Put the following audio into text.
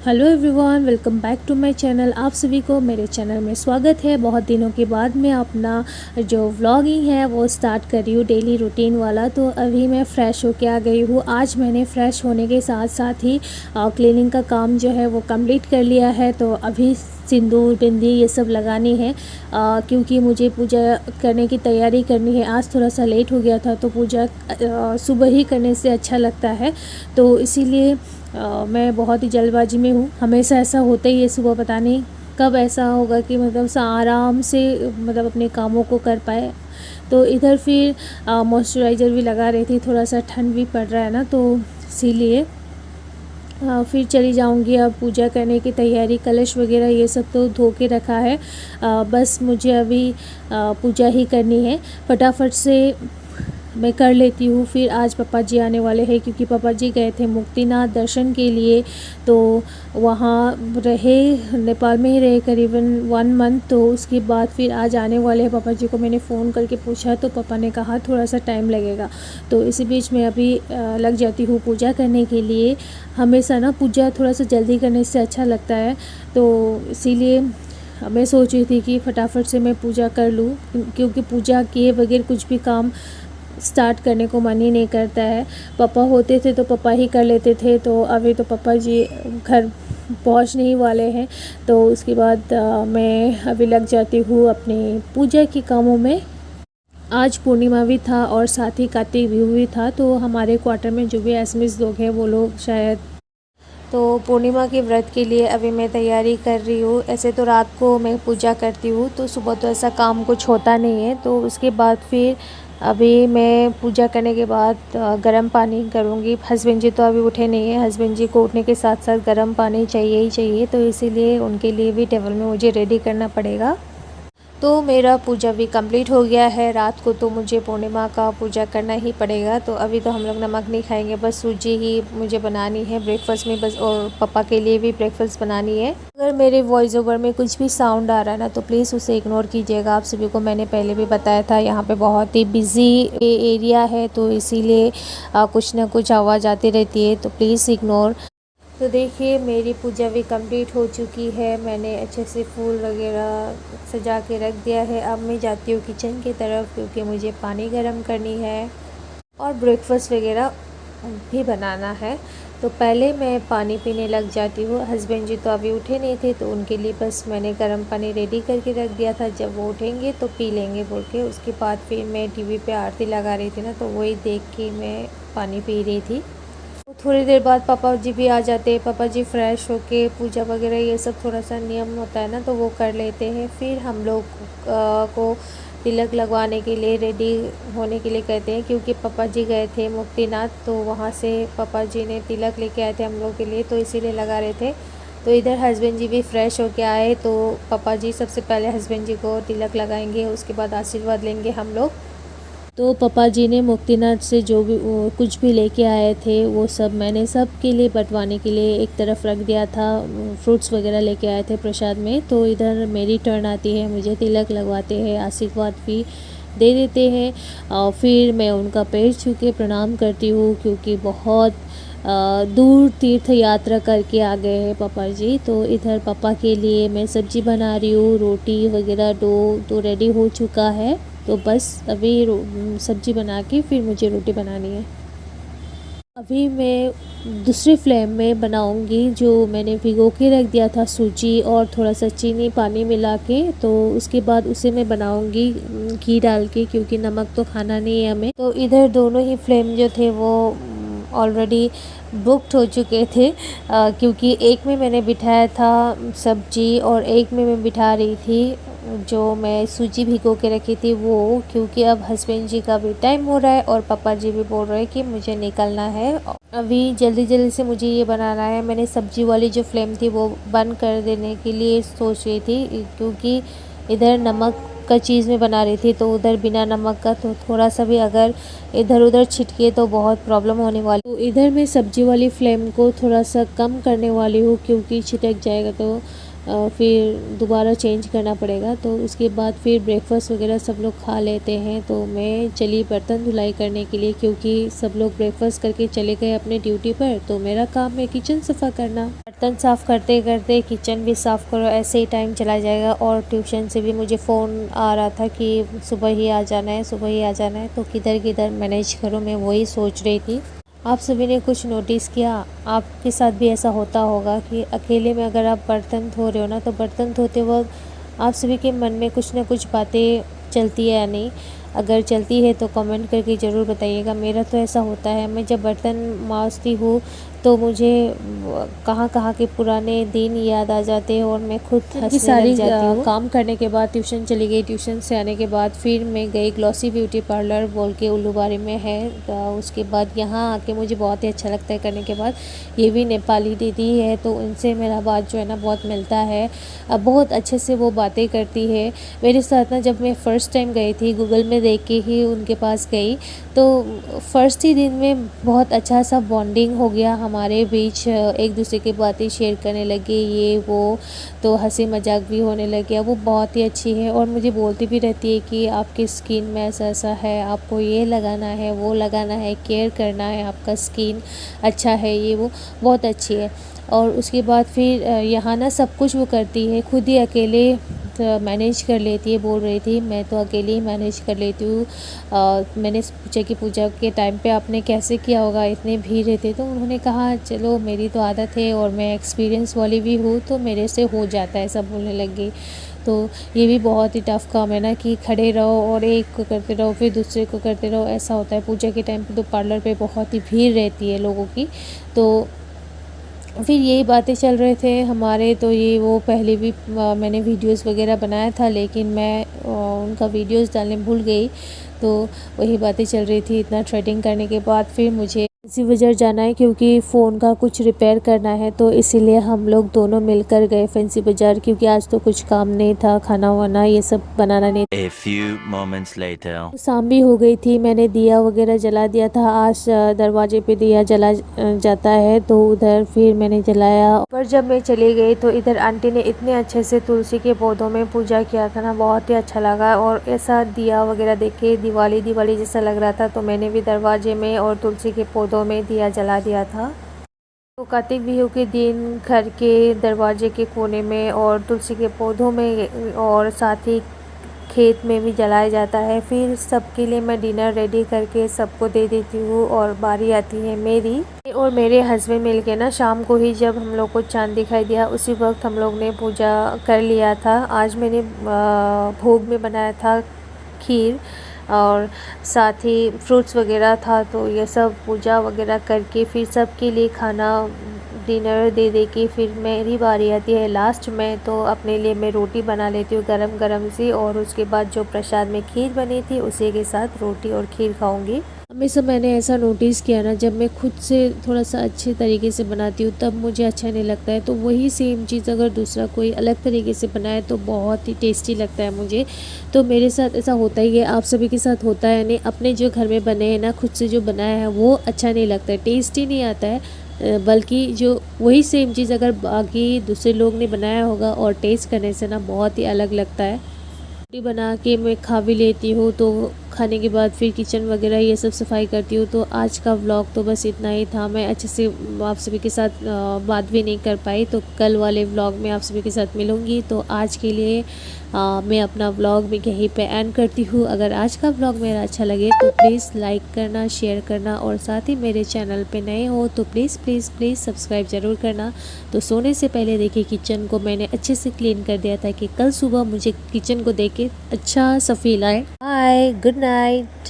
Hello everyone, welcome back to my channel. आप सभी को मेरे चैनल में स्वागत है। बहुत दिनों के बाद मैं अपना जो व्लॉगिंग है वो स्टार्ट कर रही हूँ, डेली रूटीन वाला। तो अभी मैं फ़्रेश होके आ गई हूँ। आज मैंने फ़्रेश होने के साथ साथ ही क्लीनिंग का काम जो है वो कंप्लीट कर लिया है। तो अभी सिंदूर बिंदी ये सब लगानी है क्योंकि मुझे पूजा करने की तैयारी करनी है। आज थोड़ा सा लेट हो गया था तो पूजा सुबह ही करने से अच्छा लगता है, तो इसीलिए मैं बहुत ही जल्दबाजी में हूँ। हमेशा ऐसा होता ही है, सुबह पता नहीं कब ऐसा होगा कि मतलब आराम से मतलब अपने कामों को कर पाए। तो इधर फिर मॉइस्चराइज़र भी लगा रही थी, थोड़ा सा ठंड भी पड़ रहा है ना, तो इसीलिए फिर चली जाऊंगी अब पूजा करने की तैयारी। कलश वगैरह ये सब तो धो के रखा है, बस मुझे अभी पूजा ही करनी है। फटाफट से मैं कर लेती हूँ। फिर आज पापा जी आने वाले हैं क्योंकि पापा जी गए थे मुक्तिनाथ दर्शन के लिए, तो वहाँ रहे, नेपाल में ही रहे करीबन 1 मंथ। तो उसके बाद फिर आज आने वाले हैं। पापा जी को मैंने फ़ोन करके पूछा तो पापा ने कहा थोड़ा सा टाइम लगेगा। तो इसी बीच मैं अभी लग जाती हूँ पूजा करने के लिए। हमेशा ना पूजा थोड़ा सा जल्दी करने से अच्छा लगता है, तो इसीलिए मैं सोच रही थी कि फटाफट से मैं पूजा कर लूँ, क्योंकि पूजा किए बगैर कुछ भी काम स्टार्ट करने को मन ही नहीं करता है। पापा होते थे तो पापा ही कर लेते थे, तो अभी तो पापा जी घर पहुंचने ही वाले हैं। तो उसके बाद मैं अभी लग जाती हूँ अपनी पूजा के कामों में। आज पूर्णिमा भी था और साथ ही कार्तिक बिहू भी था, तो हमारे क्वार्टर में जो भी एसएमएस लोग हैं वो लोग शायद, तो पूर्णिमा के व्रत के लिए अभी मैं तैयारी कर रही हूँ। ऐसे तो रात को मैं पूजा करती हूँ तो सुबह तो ऐसा काम कुछ होता नहीं है। तो उसके बाद फिर अभी मैं पूजा करने के बाद गर्म पानी करूँगी। हस्बैंड जी तो अभी उठे नहीं हैं। हस्बैंड जी को उठने के साथ साथ गर्म पानी चाहिए ही चाहिए, तो इसीलिए उनके लिए भी टेबल में मुझे रेडी करना पड़ेगा। तो मेरा पूजा भी कंप्लीट हो गया है। रात को तो मुझे पूर्णिमा का पूजा करना ही पड़ेगा। तो अभी तो हम लोग नमक नहीं खाएंगे, बस सूजी ही मुझे बनानी है ब्रेकफास्ट में बस, और पापा के लिए भी ब्रेकफास्ट बनानी है। अगर मेरे वॉइस ओवर में कुछ भी साउंड आ रहा है ना तो प्लीज़ उसे इग्नोर कीजिएगा। आप सभी को मैंने पहले भी बताया था, यहाँ पे बहुत ही बिजी एरिया है, तो इसीलिए कुछ ना कुछ आवाज़ आती रहती है, तो प्लीज़ इग्नोर। तो देखिए मेरी पूजा भी कंप्लीट हो चुकी है। मैंने अच्छे से फूल वगैरह सजा के रख दिया है। अब मैं जाती हूँ किचन की तरफ क्योंकि मुझे पानी गर्म करनी है और ब्रेकफास्ट वगैरह भी बनाना है। तो पहले मैं पानी पीने लग जाती हूँ। हस्बैंड जी तो अभी उठे नहीं थे, तो उनके लिए बस मैंने गर्म पानी रेडी करके रख दिया था, जब वो उठेंगे तो पी लेंगे बोल के। उसके बाद फिर मैं टीवी पे आरती लगा रही थी ना, तो वही देख के मैं पानी पी रही थी। तो थोड़ी देर बाद पापा जी भी आ जाते हैं। पापा जी फ्रेश होके पूजा वगैरह ये सब थोड़ा सा नियम होता है ना, तो वो कर लेते हैं। फिर हम लोग को तिलक लगवाने के लिए रेडी होने के लिए कहते हैं, क्योंकि पापा जी गए थे मुक्तिनाथ, तो वहाँ से पापा जी ने तिलक लेके आए थे हम लोग के लिए, तो इसीलिए लगा रहे थे। तो इधर हस्बैंड जी भी फ्रेश होके आए, तो पापा जी सबसे पहले हस्बैंड जी को तिलक लगाएंगे, उसके बाद आशीर्वाद लेंगे हम लोग। तो पापा जी ने मुक्तिनाथ से जो भी कुछ भी लेके आए थे वो सब मैंने सब के लिए बंटवाने के लिए एक तरफ रख दिया था। फ्रूट्स वगैरह लेके आए थे प्रसाद में। तो इधर मेरी टर्न आती है, मुझे तिलक लगवाते हैं, आशीर्वाद भी दे देते हैं। और फिर मैं उनका पैर छू के प्रणाम करती हूँ, क्योंकि बहुत दूर तीर्थ यात्रा करके आ गए हैं पापा जी। तो इधर पापा के लिए मैं सब्जी बना रही हूँ, रोटी वगैरह डो तो रेडी हो चुका है, तो बस अभी सब्जी बना के फिर मुझे रोटी बनानी है। अभी मैं दूसरी फ्लेम में बनाऊंगी। जो मैंने भिगो के रख दिया था सूजी और थोड़ा सा चीनी पानी मिला के, तो उसके बाद उसे मैं बनाऊंगी घी डाल के, क्योंकि नमक तो खाना नहीं है हमें। तो इधर दोनों ही फ्लेम जो थे वो ऑलरेडी बुक्ड हो चुके थे, क्योंकि एक में मैंने बिठाया था सब्जी और एक में मैं बिठा रही थी जो मैं सूजी भिगो के रखी थी वो, क्योंकि अब हस्बैंड जी का भी टाइम हो रहा है और पापा जी भी बोल रहे हैं कि मुझे निकलना है। अभी जल्दी जल्दी से मुझे ये बनाना है। मैंने सब्जी वाली जो फ्लेम थी वो बंद कर देने के लिए सोच रही थी, क्योंकि इधर नमक का चीज़ में बना रही थी, तो उधर बिना नमक का तो थोड़ा सा भी अगर इधर उधर छिटके तो बहुत प्रॉब्लम होने वाली। तो इधर मैं सब्जी वाली फ्लेम को थोड़ा सा कम करने वाली हूँ, क्योंकि छिटक जाएगा तो फिर दोबारा चेंज करना पड़ेगा। तो उसके बाद फिर ब्रेकफास्ट वगैरह सब लोग खा लेते हैं। तो मैं चली बर्तन धुलाई करने के लिए, क्योंकि सब लोग ब्रेकफास्ट करके चले गए अपने ड्यूटी पर। तो मेरा काम है किचन सफ़ा करना। बर्तन साफ़ करते करते किचन भी साफ़ करो, ऐसे ही टाइम चला जाएगा। और ट्यूशन से भी मुझे फ़ोन आ रहा था कि सुबह ही आ जाना है, सुबह ही आ जाना है। तो किधर किधर मैनेज करो, मैं वही सोच रही थी। आप सभी ने कुछ नोटिस किया, आपके साथ भी ऐसा होता होगा कि अकेले में अगर आप बर्तन धो रहे हो ना, तो बर्तन धोते वक्त आप सभी के मन में कुछ ना कुछ बातें चलती है या नहीं? अगर चलती है तो कमेंट करके ज़रूर बताइएगा। मेरा तो ऐसा होता है, मैं जब बर्तन मांजती हूँ तो मुझे कहाँ कहाँ के पुराने दिन याद आ जाते हैं और मैं खुद हंसने लग जाती हूँ। काम करने के बाद ट्यूशन चली गई। ट्यूशन से आने के बाद फिर मैं गई ग्लॉसी ब्यूटी पार्लर बोल के उल्लूबारी में है। उसके बाद यहाँ आके मुझे बहुत ही अच्छा लगता है करने के बाद। ये भी नेपाली दीदी है, तो उनसे मेरा बात जो है ना बहुत मिलता है। बहुत अच्छे से वो बातें करती है मेरे साथ ना। जब मैं फ़र्स्ट टाइम गई थी, गूगल में देख के ही उनके पास गई, तो फर्स्ट ही दिन में बहुत अच्छा सा बॉन्डिंग हो गया हमारे बीच। एक दूसरे की बातें शेयर करने लगे, ये वो, तो हंसी मजाक भी होने लग गया। वो बहुत ही अच्छी है और मुझे बोलती भी रहती है कि आपकी स्किन में ऐसा ऐसा है, आपको ये लगाना है, वो लगाना है, केयर करना है, आपका स्किन अच्छा है, ये वो बहुत अच्छी है। और उसके बाद फिर यहाँ ना सब कुछ वो करती है, खुद ही अकेले मैनेज कर लेती है। बोल रही थी मैं तो अकेले ही मैनेज कर लेती हूँ। मैंने पूछा कि पूजा के टाइम पे आपने कैसे किया होगा, इतने भीड़ रहते? तो उन्होंने कहा चलो मेरी तो आदत है और मैं एक्सपीरियंस वाली भी हूँ, तो मेरे से हो जाता है, सब बोलने लग गई। तो ये भी बहुत ही टफ़ काम है ना कि खड़े रहो और एक को करते रहो फिर दूसरे को करते रहो, ऐसा होता है। पूजा के टाइम पे तो पार्लर पे बहुत ही भीड़ रहती है लोगों की। तो फिर यही बातें चल रहे थे हमारे। तो ये वो पहले भी मैंने वीडियोस वगैरह बनाया था, लेकिन मैं उनका वीडियोस डालने भूल गई। तो वही बातें चल रही थी। इतना थ्रेडिंग करने के बाद फिर मुझे फैंसी बाज़ार जाना है, क्योंकि फ़ोन का कुछ रिपेयर करना है। तो इसीलिए हम लोग दोनों मिलकर गए फैंसी बाज़ार, क्योंकि आज तो कुछ काम नहीं था, खाना वाना ये सब बनाना नहीं। A few moments later. शाम भी हो गई थी, मैंने दिया वगैरह जला दिया था। आज दरवाजे पे दिया जला जाता है, तो उधर फिर मैंने जलाया। पर जब मैं चली गई तो इधर आंटी ने इतने अच्छे से तुलसी के पौधों में पूजा किया था ना, बहुत ही अच्छा लगा। और ऐसा दिया वगैरह देख के दिवाली दिवाली जैसा लग रहा था, तो मैंने भी दरवाजे में और तुलसी के पौधों में दिया जला दिया था। तो कार्तिक बिहू के दिन घर के दरवाजे के कोने में और तुलसी के पौधों में और साथ ही खेत में भी जलाया जाता है। फिर सबके लिए मैं डिनर रेडी करके सबको दे देती हूँ और बारी आती है मेरी। और मेरे हस्बैंड मिलके ना शाम को ही जब हम लोग को चांद दिखाई दिया, उसी वक्त हम लोग ने पूजा कर लिया था। आज मैंने भोग में बनाया था खीर और साथ ही फ्रूट्स वगैरह था। तो ये सब पूजा वगैरह करके फिर सबके लिए खाना डिनर दे दे के फिर मेरी बारी आती है लास्ट में। तो अपने लिए मैं रोटी बना लेती हूँ गरम गरम सी, और उसके बाद जो प्रसाद में खीर बनी थी उसी के साथ रोटी और खीर खाऊंगी। हमेशा मैंने ऐसा नोटिस किया ना, जब मैं खुद से थोड़ा सा अच्छे तरीके से बनाती हूँ तब मुझे अच्छा नहीं लगता है। तो वही सेम चीज़ अगर दूसरा कोई अलग तरीके से बनाए तो बहुत ही टेस्टी लगता है मुझे। तो मेरे साथ ऐसा होता ही है, आप सभी के साथ होता है नहीं? अपने जो घर में बने हैं ना, खुद से जो बनाया है वो अच्छा नहीं लगता है, टेस्टी नहीं आता है। बल्कि जो वही सेम चीज़ अगर बाकी दूसरे लोग ने बनाया होगा और टेस्ट करने से ना बहुत ही अलग लगता है। रोटी बना के मैं खा भी लेती हूँ, तो खाने के बाद फिर किचन वगैरह ये सब सफाई करती हूँ। तो आज का व्लॉग तो बस इतना ही था। मैं अच्छे से आप सभी के साथ बात भी नहीं कर पाई, तो कल वाले व्लॉग में आप सभी के साथ मिलूँगी। तो आज के लिए मैं अपना व्लॉग भी यहीं पे एंड करती हूँ। अगर आज का व्लॉग मेरा अच्छा लगे तो प्लीज़ लाइक करना, शेयर करना, और साथ ही मेरे चैनल पे नए हो तो प्लीज़ प्लीज़ प्लीज़ सब्सक्राइब ज़रूर करना। तो सोने से पहले देखिए किचन को मैंने अच्छे से क्लीन कर दिया था कि कल सुबह मुझे किचन को देख के अच्छा सा फील आए। Bye, good night.